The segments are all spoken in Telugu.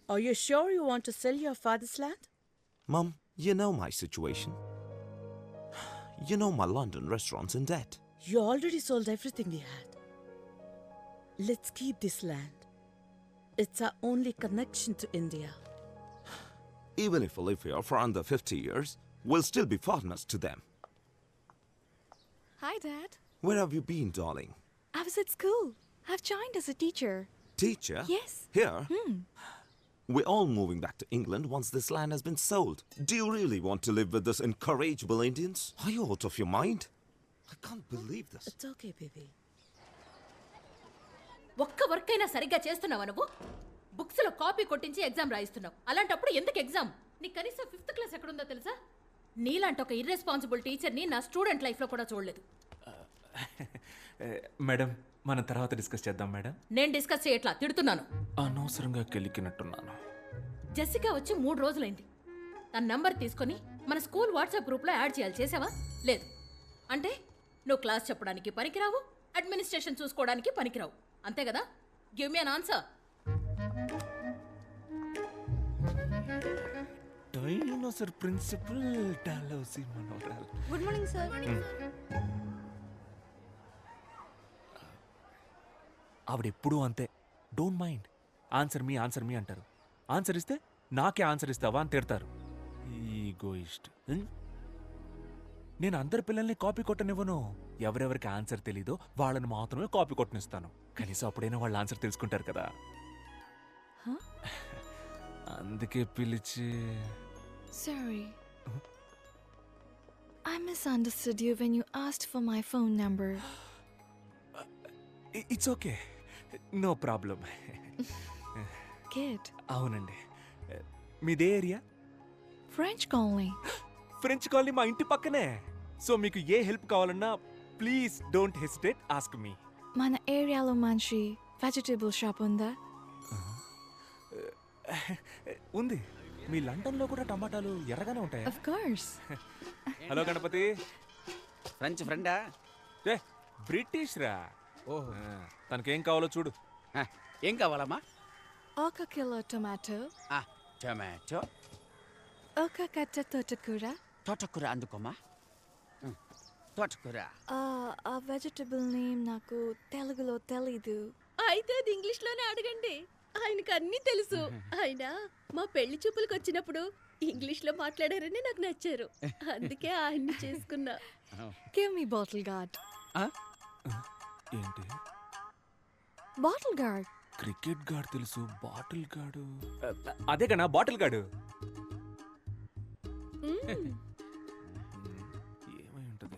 Are you sure you want to sell your father's land? Mum, you know my situation. You know my London restaurant's in debt. You already sold everything we had. Let's keep this land. It's our only connection to India. Even if we live here for under 50 years, we'll still be foreigners to them. Hi, Dad. Where have you been, darling? I was at school. I've joined as a teacher. Teacher? Yes. Here? We're all moving back to England once this land has been sold. Do you really want to live with these incorrigible Indians? Are you out of your mind? I can't believe this. It's okay, baby. ఒక్క వర్క్ అయినా సరిగ్గా చేస్తున్నావా నువ్వు? బుక్స్ లో కాపీ కొట్టించి ఎగ్జామ్ రాయిస్తున్నావు. అలాంటప్పుడు ఎందుకు ఎగ్జామ్? నీ కనీసం 5th క్లాస్ ఎక్కడుందో తెలుసా? నీలాంటి ఒక ఇర్రెస్పాన్సిబుల్ టీచర్ని నా స్టూడెంట్ లైఫ్లో కూడా చూడలేదు. మేడం మనం తర్వాత డిస్కస్ చేద్దాం మేడం. నేను డిస్కస్ చేయట్లా, తిడుతున్నాను. అనవసరంగా కెలికినట్టున్నాను. జెసికా వచ్చి 3 రోజులైంది. తన నంబర్ తీసుకొని మన స్కూల్ వాట్సాప్ గ్రూప్లో యాడ్ చేయాలి. చేసావా? లేదు. అంటే నువ్వు క్లాస్ చెప్పడానికి పనికిరావు, అడ్మినిస్ట్రేషన్ చూసుకోవడానికి పనికిరావు, అంతే కదా? Give me an answer. Dinosaur principal డాలౌసి మనోరల్. Good morning, sir. ఆవిడెప్పుడూ అంతే. Don't mind. ఆన్సర్ మీ అంటారు. ఆన్సర్ ఇస్తే నాకే ఆన్సర్ ఇస్తావా అని తిడతారు. ఈగోయిస్ట్. నేను అందరి పిల్లల్ని కాపీ కొట్టనివ్వను. ఎవరెవరికి ఆన్సర్ తెలీదో వాళ్ళని మాత్రమే కాపీ కొట్టనిస్తాను. కనీసం అప్పుడైనా వాళ్ళ ఆన్సర్ తెలుసుకుంటారు కదా. అందుకే పిలిచి. Sorry. I misunderstood you when you asked for my phone number. It's okay, no problem. Kid. అవునండి. మీదే area? French colony. French colony మా ఇంటి పక్కనే. సో మీకు ఏ హెల్ప్ కావాలన్నా please don't hesitate, ask me. మన ఏరియాలో మంచి వెజిటబుల్ షాప్ ఉందా? ఉంది. మీ లండన్లో కూడా టమాటాలు ఎర్రగానే ఉంటాయా? Of course. Hello Ganapathi. French ఫ్రెండా? రే బ్రిటిష్ రా. ఓహో, తనకేం కావాలో చూడు. ఏం కావాలమ్మా? 1 కిలో టొమాటో. టొమాటో. 1 కట్ట తోటకూర. తోటకూర అందుకోమా. తోటకూర. ఆ వెజిటబుల్ నేమ్ నాకు తెలుగులో తెలీదు. అయితే అది ఇంగ్లీష్లోనే అడగండి, ఆయనకు అన్నీ తెలుసు. ఆయన మా పెళ్లి చూపులకు వచ్చినప్పుడు ఇంగ్లీష్లో మాట్లాడారని నాకు నచ్చారు, అందుకే ఆయన్ని చేసుకున్నా. Give me bottle guard. ఏంటి? Bottle guard. క్రికెట్ గార్డ్ తెలుసు, బాటిల్ గార్డు అదే కన్నా బాటిల్ గార్డు. ఏమై ఉంటది?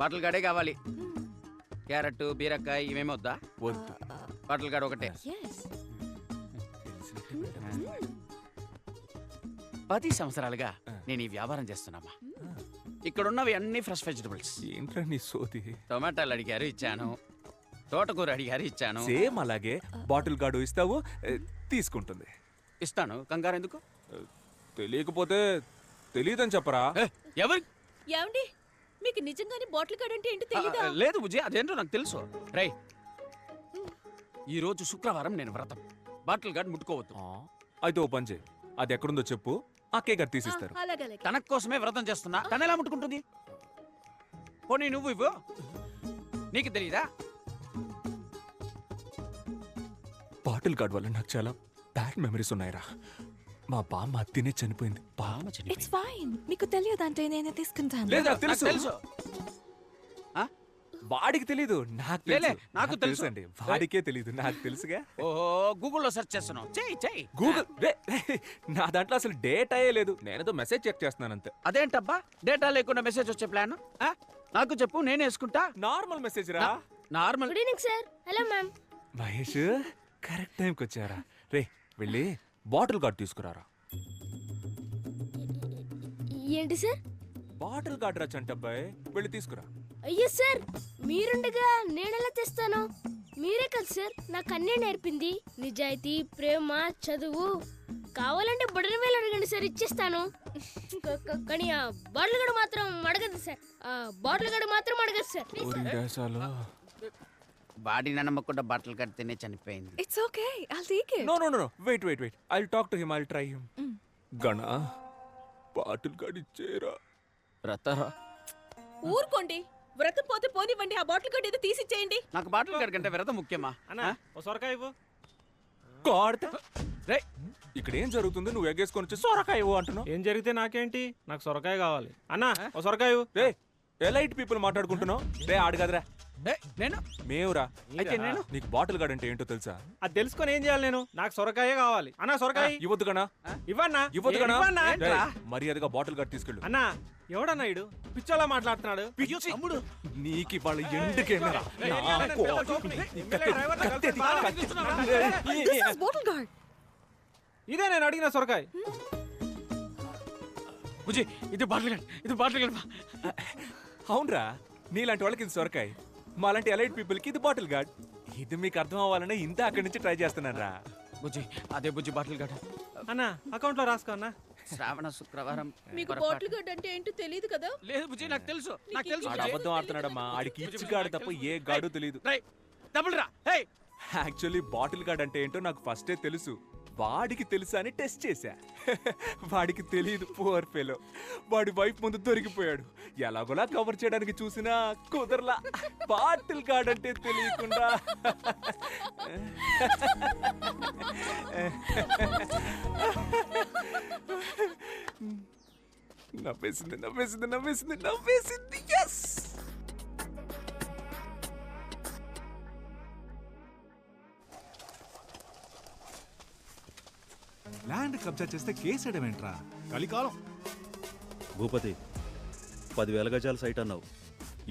బాటిల్ గాడే కావాలి. క్యారెట్, బీరకాయ ఇవేమీ వద్దా? వద్దు. బాటిల్ గాడ్ ఒకటే. Yes. 10 సంవత్సరాలుగా నేను ఈ వ్యాపారం చేస్తున్నామా. ఇక్కడ ఉన్నవి అన్ని ఫ్రెష్ వెజిటబుల్స్. ఏంట్రా నీ సోది? టొమాటాలు అడిగారు ఇచ్చాను, తోటకూర అడిగారు ఇచ్చాను. సేమ్ అలాగే బాటిల్ గార్డు ఇస్తావు, తీసుకుంటుంది. ఇస్తాను, కంగారు ఎందుకు? తెలియకపోతే తెలియదని చెప్పరా. ఎవరు? ఏమండి, మీకు నిజంగానే బాటిల్ గార్డ్ అంటే ఏంటో తెలీదా? లేదు బుజ్జి, అదేంటో నాకు తెలుసు. రై, ఈ రోజు శుక్రవారం నేను వ్రతం. బాటిల్ గార్డ్ ముట్టుకోవద్దు. అయితే ఓ పని చేయి, అది ఎక్కడుందో చెప్పు, ఆ కేక్ గారు తీసిస్తారు. అలాగే. తన కోసమే వ్రతం చేస్తున్నా, తన ఎలా ముట్టుకుంటుంది? పోనీ నువ్వు ఇవ్వు, నీకు తెలీదా? బాటిల్ గార్డ్ వల్ల నాకు చాలా బ్యాడ్ మెమరీస్ ఉన్నాయిరా. మా బామ్మ తినే చనిపోయింది. బామ్మ It's చనిపోయింది. fine. మీకు తెలియదంటే నేనే తీసుకుంటాను. లేదా నాకు తెలుసు. వాడికి తెలీదు, నాకు లేలే, తెలుసు. నాకు తెలుసు అండి, వాడికే తెలీదు, నాకు తెలుసుగా. ఓహో, గూగుల్లో సెర్చ్ చేస్తున్నావు. చెయ్యి. గూగుల్ నా దాంట్లో అసలు డేటా లేదు, నేనేదో మెసేజ్ చెక్ చేస్తున్నాను అంతే. అదేంటబ్బా, డేటా లేకుండా మెసేజ్ వచ్చే ప్లాన్? నాకు చెప్పు, నేను వేసుకుంటా. నార్మల్ మెసేజ్ రా. Normal. Good evening sir. Hello ma'am. Mahesh correct టైంకి వచ్చారా. రే వెళ్ళి బాటిల్ గార్డ్ తీసుకురారా. ఏంటి సార్? బాటిల్ గార్డ్ రా చంటబ్బాయ్, వెళ్ళి తీసుకురా. అయ్యో సార్, మీరుండగా నేనెలా తెస్తాను? మీరే కదా సార్ నాకు అన్నీ నేర్పింది. నిజాయితీ, ప్రేమ, చదువు. కావాలంటే బుడని వేలు అడగండి సార్, ఇచ్చేస్తాను. కానీ ఆ బాటిల్ గడు మాత్రం అడగదు సార్. ఆ బాటిల్ గడు మాత్రం అడగదు సార్. బాడీని నమ్మకుండా బట్టలు కడితేనే చనిపోయింది. It's okay, I'll take it. No no no wait wait wait I talk to him I try him. గణా బాటిల్ గడిచేరా. రతారా ఊరుకోండి, వ్రతం పోతే పోనివ్వండి, ఆ బాటిల్ కట్ ఏదో తీసిచ్చేయండి. నాకు బాటిల్ కడకంటే వ్రతం ముఖ్యమా? రే ఇక్కడ ఏం జరుగుతుంది? నువ్వు ఎగ్గేసుకొని వచ్చి సొరకాయ ఇవ్వు అంటున్నావు. ఏం జరిగితే నాకేంటి, నాకు సొరకాయ కావాలి అన్నా. ఓ సొరకాయ రే ఎలైట్ పీపుల్ మాట్లాడుకుంటున్నావు. రే ఆడు కదరా, నేను మేవురా. అయితే నేను నీకు బాటిల్ గార్డ్ అంటే ఏంటో తెలుసా? అది తెలుసుకొని ఏం చేయాలి నేను? నాకు సొరకాయ కావాలి అన్నా. సొరకాయ ఇవ్వద్దు గనా, ఇవ్వన్నా, ఇవ్వద్దు గనా. ఇవ్వన్నా. రేయ్, మర్యాదగా బాటిల్ గార్డ్ తీసుకెళ్ళు. అన్నా ఎవడన్నా ఇడు పిచ్చోలా మాట్లాడుతున్నాడు? తమ్ముడు నీకు వాళ్ళ ఎండుకేనా బాటిల్ గార్డ్. ఇదే నేను అడిగిన సొరకాయ. బుజ్జి ఇది బాటిల్ గడ్, ఇది బాటిల్ గడ్. అవునరా, నీలాంటి వాళ్ళకి ఇది సొరకాయ, మాలాంటి ఎలైట్ పీపుల్ కి ఇది బాటిల్ గార్డ్. ఇది మీకు అర్థం అవ్వాలనే ఇంత అక్కడి నుంచి ట్రై చేస్తున్నాను రా. బుజ్జి అదే బుజ్జి బాటిల్ గడ్. అన్నా అకౌంట్ లో రాసుకో అన్నా. శ్రావణ శుక్రవారం. మీకు బాటిల్ గడ్ అంటే ఏంటో తెలియదు కదా? లేదు బుజ్జి నాకు తెలుసు, నాకు తెలుసు. ఆడు అబద్ధం ఆడుతున్నాడమ్మా. ఆడికి ఇచ్చి గాడు తప్ప ఏ గాడు తెలియదు. డబుల్ రా. హే యాక్చువల్లీ బాటిల్ గార్డ్ అంటే ఏంటో నాకు ఫస్టే తెలుసు. వాడికి తెలుసా అని టెస్ట్ చేశా. వాడికి తెలియదు, పువర్ ఫెలో. వాడి వైఫ్ ముందు దొరికిపోయాడు. ఎలాగోలా కవర్ చేయడానికి చూసినా కుదరలా. బాటిల్ గార్డ్ అంటే తెలియకుండా నవ్వేసింది నవ్వేసింది నవ్వేసింది నవ్వేసింది. ఎస్ ల్యాండ్ కబ్జా చేస్తే కేసేయడం ఏంట్రా? కలికాలం. భూపతి 10,000 గజాల సైట్ అన్నావు,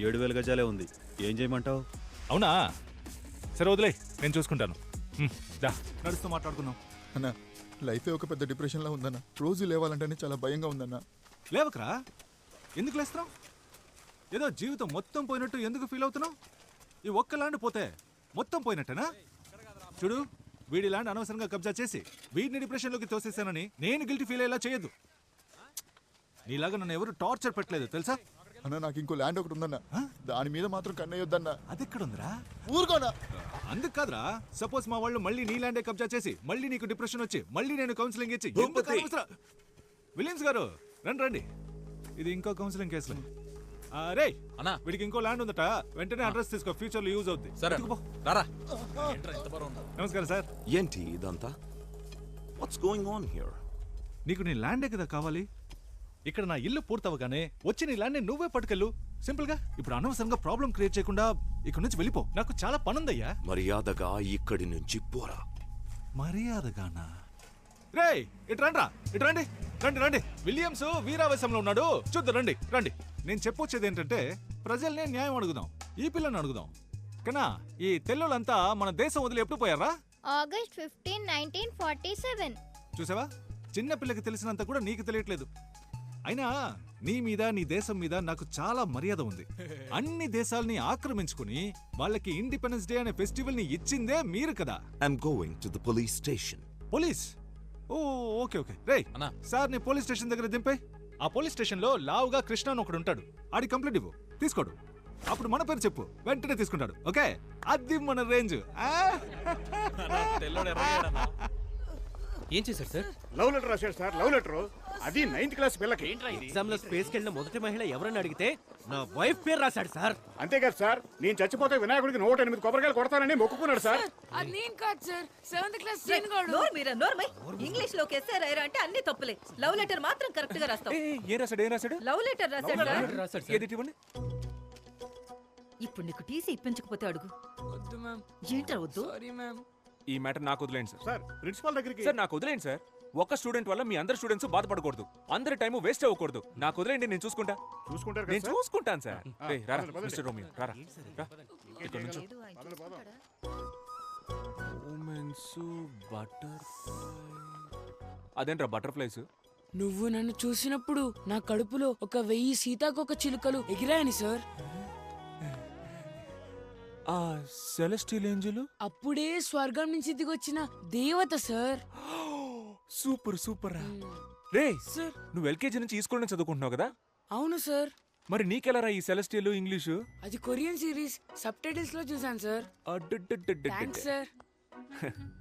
7,000 గజాలే ఉంది. ఏం చేయమంటావు? అవునా, సరే వదిలే, నేను చూసుకుంటాను. నడుస్తూ మాట్లాడుకుందాం. అన్న, లైఫే ఒక పెద్ద డిప్రెషన్లో ఉందన్న. రోజు లేవాలంటేనే చాలా భయంగా ఉందన్న. లేవకరా, ఎందుకు లేస్తున్నావు? ఏదో జీవితం మొత్తం పోయినట్టు ఎందుకు ఫీల్ అవుతున్నావు? ఈ ఒక్క ల్యాండ్ పోతే మొత్తం పోయినట్టేనా? చూడు, వీడి ల్యాండ్ అనవసరంగా కబ్జా చేసి వీడిని డిప్రెషన్లోకి తోసేసానని నేను గిల్టీ ఫీల్ అయ్యేలా చేయొద్దు. నీలాగా నన్ను ఎవరు టార్చర్ పెట్టలేదు తెలుసా? అన్న, నాకు ఇంకో ల్యాండ్ ఒకటి ఉందన్న, దాని మీద మాత్రం కన్నయ్యొద్దన్న. అది ఎక్కడుందిరా? ఊరుకోనా. అందుకు కాదురా, సపోజ్ మా వాళ్ళు మళ్ళీ నీ ల్యాండే కబ్జా చేసి మళ్ళీ నీకు డిప్రెషన్ వచ్చి మళ్ళీ నేను కౌన్సిలింగ్ ఇచ్చి విలియమ్స్ గారు రండి రండి, ఇది ఇంకో కౌన్సిలింగ్ కేసులు. రే అన్నా, వీడికి ఇంకో ల్యాండ్ ఉందట, వెంటనే అడ్రస్ తీసుకో, ఫ్యూచర్ లో యూజ్ అవుద్ది. నమస్కారం సార్. ఏంటి ఇదంతా? What's going on here? నీకు నీ ల్యాండే కదా కావాలి. ఇక్కడ నా ఇల్లు పూర్తవగానే వచ్చి నీ ల్యాండ్ నువ్వే పట్టుకెళ్ళు, సింపుల్ గా. ఇప్పుడు అనవసరంగా ప్రాబ్లం క్రియేట్ చేయకుండా ఇక్కడ నుంచి వెళ్ళిపో, నాకు చాలా పనుందయ్యా. మర్యాదగా ఇక్కడి నుంచి పోరా. మర్యాదగానా? రే ఇటు రండి, ఇటు రండి, రండి రండి. విలియమ్స్ వీరావేశంలో ఉన్నాడు, చూద్దాం రండి రండి. నేను చెప్పొచ్చేది ఏంటంటే, ప్రజల్నే న్యాయం అడుగుదాం, ఈ పిల్లని అడుగుదాం. కన్నా ఈ తెల్లులంతా మన దేశం వదిలి ఎప్పుడు పోయారా? ఆగస్ట్ 15, 1947. చూసావా, చిన్న పిల్లకి తెలిసినంత కూడా నీకు తెలియట్లేదు. అయినా నీ మీద, నీ దేశం మీద నాకు చాలా మర్యాద ఉంది. అన్ని దేశాల్ని ఆక్రమించుకుని వాళ్ళకి ఇండిపెండెన్స్ డే అనే ఫెస్టివల్ ని ఇచ్చిందే మీరు కదా. I'm going to the police station. Police? Oh okay okay. రే సార్, నీ పోలీస్ స్టేషన్ దగ్గర దింపే. ఆ పోలీస్ స్టేషన్ లో లావుగా కృష్ణ అని ఒకడు ఉంటాడు, ఆడి కంప్లైంట్ ఇవ్వు, తీసుకోడు. అప్పుడు మన పేరు చెప్పు, వెంటనే తీసుకుంటాడు. ఓకే, అది మన రేంజ్. ఏం చేశారు సార్? లవ్ లెటర్ రాశాడు సార్, లవ్ లెటర్. అది 9th క్లాస్ పిల్లకి. ఎగ్జామ్ లో స్పేస్ కెళ్ళిన మొదటి మహిళ ఎవరని అడిగితే నా వైఫ్ పేరు రాశాడు సార్. అంతేకాదు సార్, నేను చచ్చిపోతే వినాయకుడికి 108 కొబ్బరికాయలు కొడతానని మొక్కుకున్నాడు సార్. అది నేను కాదు సార్, 7th క్లాస్ ఇంగ్లీష్ లోకి ఎస్ఆర్ అంటే అన్ని తప్పులే. లవ్ లెటర్ మాత్రం కరెక్ట్ గా రాస్తావు. ఏం రాశాడు, ఏం రాశాడు? లవ్ లెటర్ రాశాడు. ఏది ఇవ్వండి. ఇప్పుడు నీకు టీసీ ఇప్పించకపోతే అడుగు. వద్దు మ్యామ్. ఏంట్రా వద్దు? Sorry ma'am. ఈ మ్యాటర్ నాకు వదిలేండి సార్. సార్ ప్రిన్సిపాల్ దగ్గరికి. సార్ నాకు వదిలేండి సార్. ఒక స్టూడెంట్ వల్ల మీ అందరు స్టూడెంట్స్ బాధపడకూడదు, అందరి టైం వేస్ట్ అవ్వకూడదు. నాకు వదిలేండి, నేను చూసుకుంటా. చూసుకుంటారు నేను కదా చూసుకుంటాను సార్. ఏయ్, రారా పదండి, మిస్టర్ రోమియో, రారా రా. ఇక్కడ నుంచో. Romance, butterfly. అదేంట్రా బటర్ఫ్లైస్? నువ్వు నన్ను చూసినప్పుడు నా కడుపులో 1000 సీతాకోక చిలుకలు ఎగిరాయని సార్. ఆ సెలెస్టియల్ ఏంజెల్ అప్పుడే స్వర్గం నుంచి దిగొచ్చిన దేవత సార్. సూపర్ సూపర్ రా. రే సార్, నువ్వు ఎల్కేజీ నుంచి ఈ స్కూల్ నుంచి చదువుకుంటున్నావు కదా? అవును సార్. మరి నీకెలారా ఈ సెలెస్టియల్ ఇంగ్లీషు? అది కొరియన్ సిరీస్ సబ్ టైటిల్స్ లో చూసాను సార్. Thanks sir.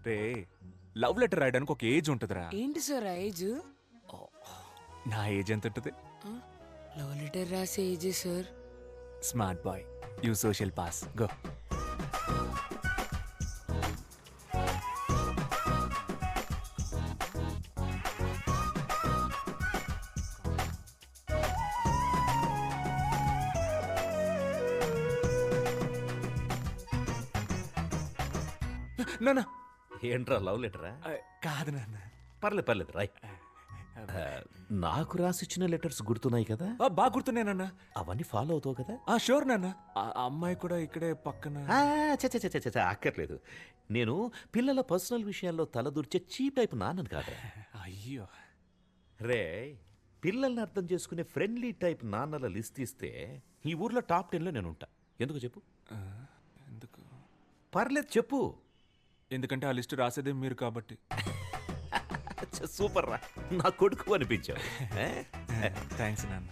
రే లవ్ లెటర్ రాయడానికి ఒక ఏజ్ ఉంటుందిరా. ఏంటి సార్ ఆ ఏజ్? నా ఏజ్ ఎంత ఉంటుంది? లవ్ లెటర్ రాసే age sir. Smart boy, you social pass, go. నాన్న ఏంట్రా లవ్ లెటరా? కాదు నాన్న. పర్లేదు రాయ్. నాకు రాసిచ్చిన లెటర్స్ గుర్తున్నాయి కదా? బాగా గుర్తున్నానన్నా. అవన్నీ ఫాలో అవుతావు కదా? షూర్ నాన్న. ఆ అమ్మాయి కూడా ఇక్కడే పక్కన. అక్కర్లేదు. నేను పిల్లల పర్సనల్ విషయాల్లో తలదూర్చే చీప్ టైప్ నాన్నను కాదు. అయ్యో రే, పిల్లల్ని అర్థం చేసుకునే ఫ్రెండ్లీ టైప్ నాన్నల లిస్ట్ ఇస్తే ఈ ఊర్లో టాప్ 10లో నేను ఉంటా. ఎందుకు చెప్పు? ఎందుకు? పర్లేదు చెప్పు. ఎందుకంటే ఆ లిస్ట్ రాసేదే మీరు కాబట్టి. సూపర్ రా, నా కొడుకు అనిపించావు. థ్యాంక్స్ నాన్న.